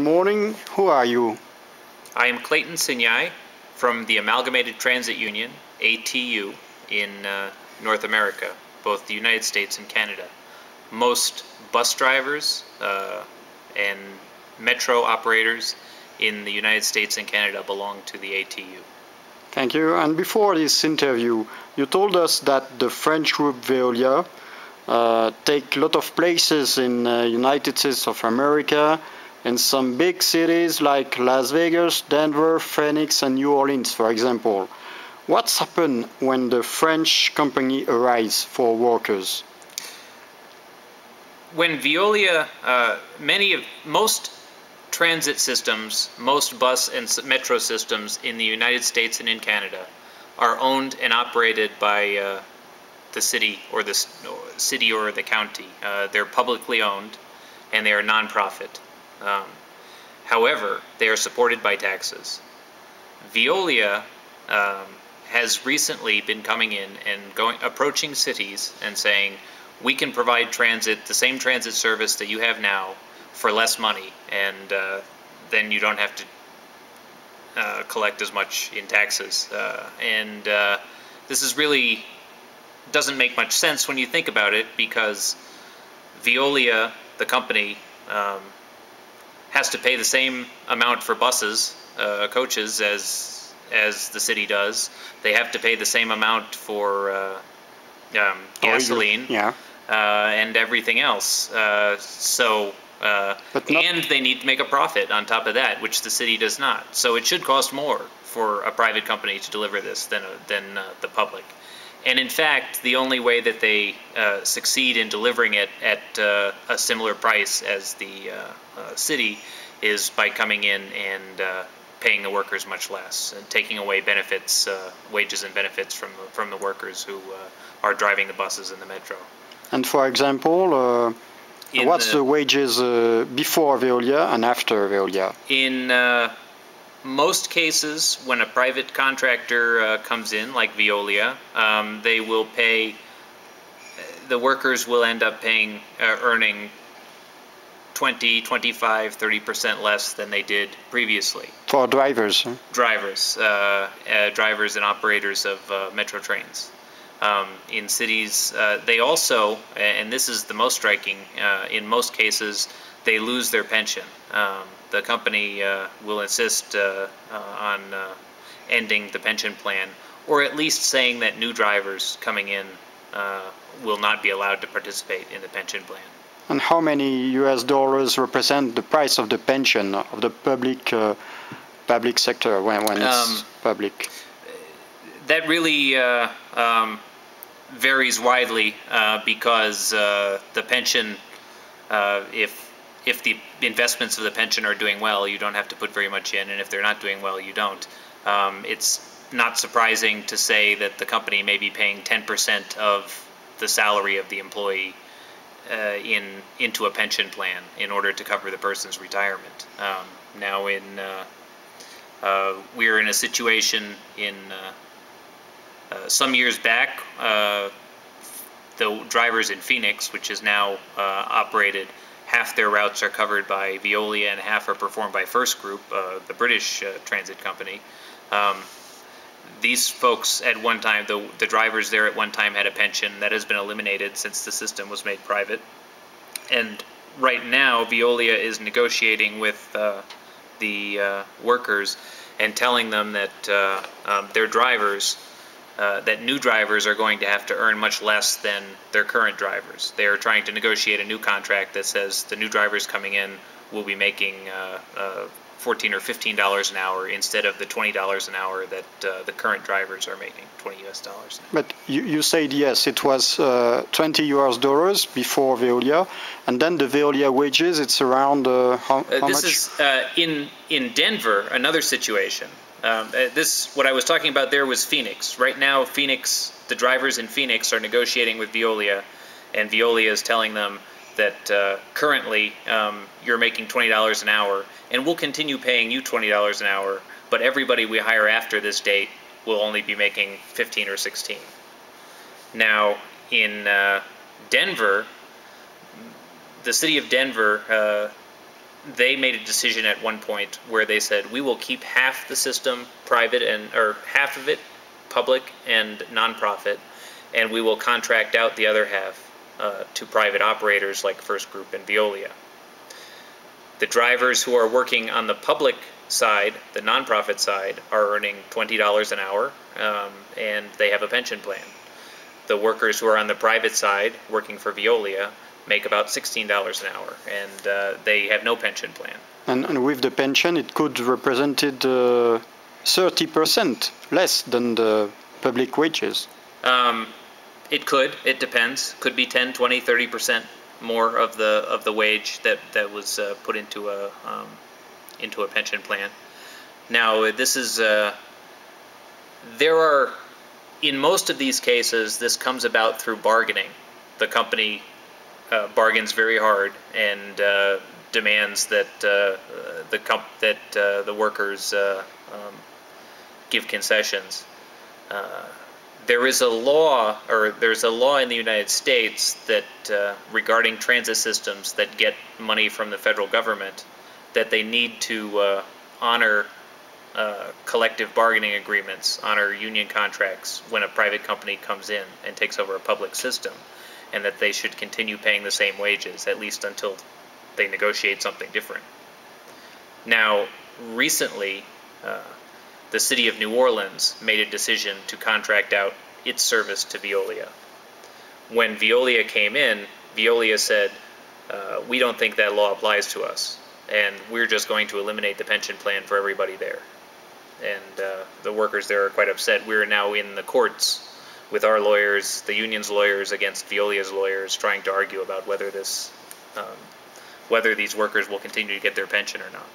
Good morning, who are you? I am Clayton SINYAI from the Amalgamated Transit Union, A.T.U, in North America, both the United States and Canada. Most bus drivers and metro operators in the United States and Canada belong to the A.T.U. Thank you. And before this interview, you told us that the French group VEOLIA take a lot of places in United States of America, in some big cities like Las Vegas, Denver, Phoenix, and New Orleans, for example. What's happened when the French company arrives for workers? When VEOLIA, most transit systems, most bus and metro systems in the United States and in Canada are owned and operated by the city or the county. They're publicly owned and they are non-profit. However, they are supported by taxes. VEOLIA has recently been coming in and approaching cities and saying, we can provide transit, the same transit service that you have now, for less money, and then you don't have to collect as much in taxes. This is really doesn't make much sense when you think about it, because VEOLIA, the company, has to pay the same amount for buses, coaches, as the city does. They have to pay the same amount for gasoline, and everything else. And they need to make a profit on top of that, which the city does not. So it should cost more for a private company to deliver this than the public. And in fact, the only way that they succeed in delivering it at a similar price as the city is by coming in and paying the workers much less, and taking away benefits, wages and benefits from the workers who are driving the buses in the metro. And for example, what's the wages before VEOLIA and after VEOLIA? In most cases, when a private contractor comes in, like VEOLIA, they will pay, the workers will end up earning 20, 25, 30% less than they did previously. For drivers? Huh? Drivers and operators of metro trains. In cities, they also, and this is the most striking, in most cases, they lose their pension. The company will insist on ending the pension plan, or at least saying that new drivers coming in will not be allowed to participate in the pension plan. And how many US dollars represent the price of the pension of the public sector when it's public? That really varies widely, because the pension, if the investments of the pension are doing well, you don't have to put very much in, and if they're not doing well, you don't. It's not surprising to say that the company may be paying 10% of the salary of the employee into a pension plan in order to cover the person's retirement. Now, we're in a situation in some years back, the drivers in Phoenix, which is now operated, half their routes are covered by VEOLIA and half are performed by FIRST Group, the British transit company. These folks at one time, the drivers there at one time had a pension that has been eliminated since the system was made private. And right now, VEOLIA is negotiating with the workers and telling them that their drivers, that new drivers are going to have to earn much less than their current drivers. They are trying to negotiate a new contract that says the new drivers coming in will be making $14 or $15 an hour instead of the $20 an hour that the current drivers are making, $20 US an hour. But you said yes, it was $20 US before VEOLIA, and then the VEOLIA wages, it's around how this much? Is in Denver, another situation. What I was talking about there was Phoenix. Right now, Phoenix, the drivers in Phoenix are negotiating with VEOLIA, and VEOLIA is telling them that currently you're making $20 an hour, and we'll continue paying you $20 an hour, but everybody we hire after this date will only be making 15 or 16. Now, in Denver, the city of Denver they made a decision at one point where they said, we will keep half the system private or half of it public and nonprofit, and we will contract out the other half to private operators like First Group and Veolia. The drivers who are working on the public side, the nonprofit side, are earning $20 an hour, and they have a pension plan. The workers who are on the private side, working for Veolia, make about $16 an hour, and they have no pension plan. And with the pension, it could represent 30% less than the public wages. It could. It depends. Could be 10, 20, 30% more of the wage that was put into a pension plan. Now, this is there are, in most of these cases, this comes about through bargaining. The company bargains very hard and demands that the workers give concessions. There's a law in the United States that regarding transit systems that get money from the federal government, that they need to honor collective bargaining agreements, honor union contracts when a private company comes in and takes over a public system, and that they should continue paying the same wages, at least until they negotiate something different. Now, recently, the city of New Orleans made a decision to contract out its service to Veolia. When Veolia came in, Veolia said, we don't think that law applies to us, and we're just going to eliminate the pension plan for everybody there. And the workers there are quite upset. We're now in the courts with our lawyers, the union's lawyers, against Veolia's lawyers, trying to argue about whether these workers will continue to get their pension or not.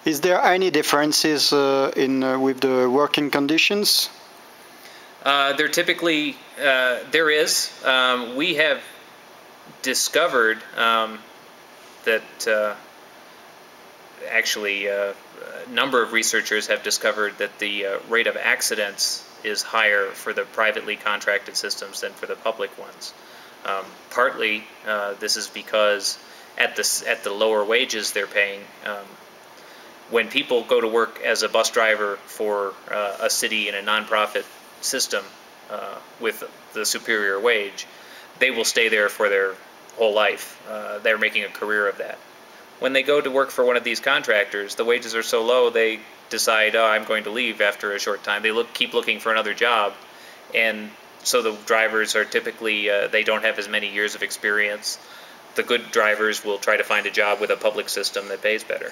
Is there any differences with the working conditions? There typically there is. We have discovered that actually a number of researchers have discovered that the rate of accidents is higher for the privately contracted systems than for the public ones. Partly this is because at the lower wages they're paying, when people go to work as a bus driver for a city in a nonprofit system with the superior wage, they will stay there for their whole life. They're making a career of that. When they go to work for one of these contractors, the wages are so low they decide, oh, I'm going to leave after a short time. They keep looking for another job, and so the drivers are typically, they don't have as many years of experience. The good drivers will try to find a job with a public system that pays better.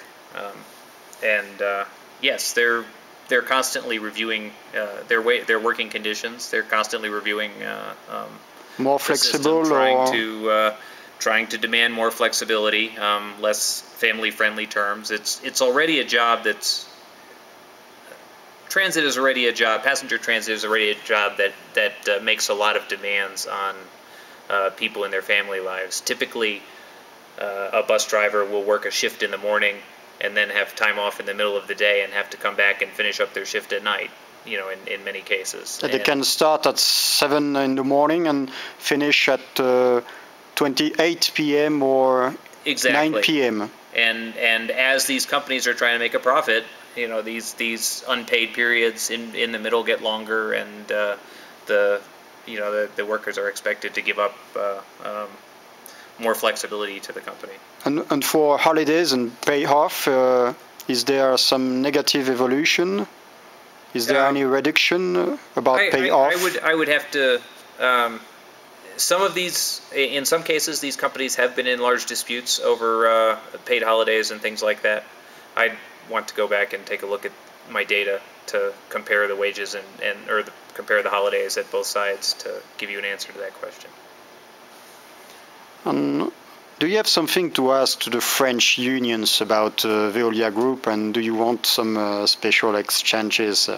Yes, they're constantly reviewing their working conditions. They're constantly reviewing more flexible, trying to demand more flexibility, less family-friendly terms. It's already a job that's transit is already a job. Passenger transit is already a job that makes a lot of demands on people in their family lives. Typically, a bus driver will work a shift in the morning and then have time off in the middle of the day and have to come back and finish up their shift at night, you know, in many cases. They can start at 7 in the morning and finish at 28 p.m. or exactly. 9 p.m. And as these companies are trying to make a profit, you know, these unpaid periods in the middle get longer, and the workers are expected to give up more flexibility to the company. And for holidays and pay off, is there some negative evolution? Is there any reduction about pay off? I would have to. Some of these, in some cases, these companies have been in large disputes over paid holidays and things like that. I'd want to go back and take a look at my data to compare the wages or compare the holidays at both sides to give you an answer to that question. Do you have something to ask to the French unions about Veolia Group, and do you want some special exchanges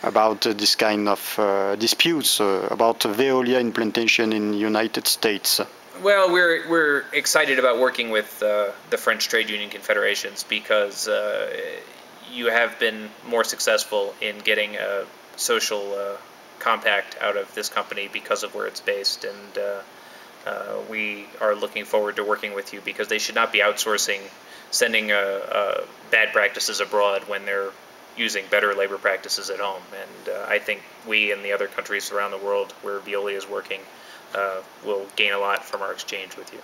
about this kind of disputes about Veolia implementation in the United States? Well, we're excited about working with the French trade union confederations because you have been more successful in getting a social compact out of this company because of where it's based, and we are looking forward to working with you because they should not be outsourcing sending bad practices abroad when they're using better labor practices at home. And I think we and the other countries around the world where Veolia is working will gain a lot from our exchange with you.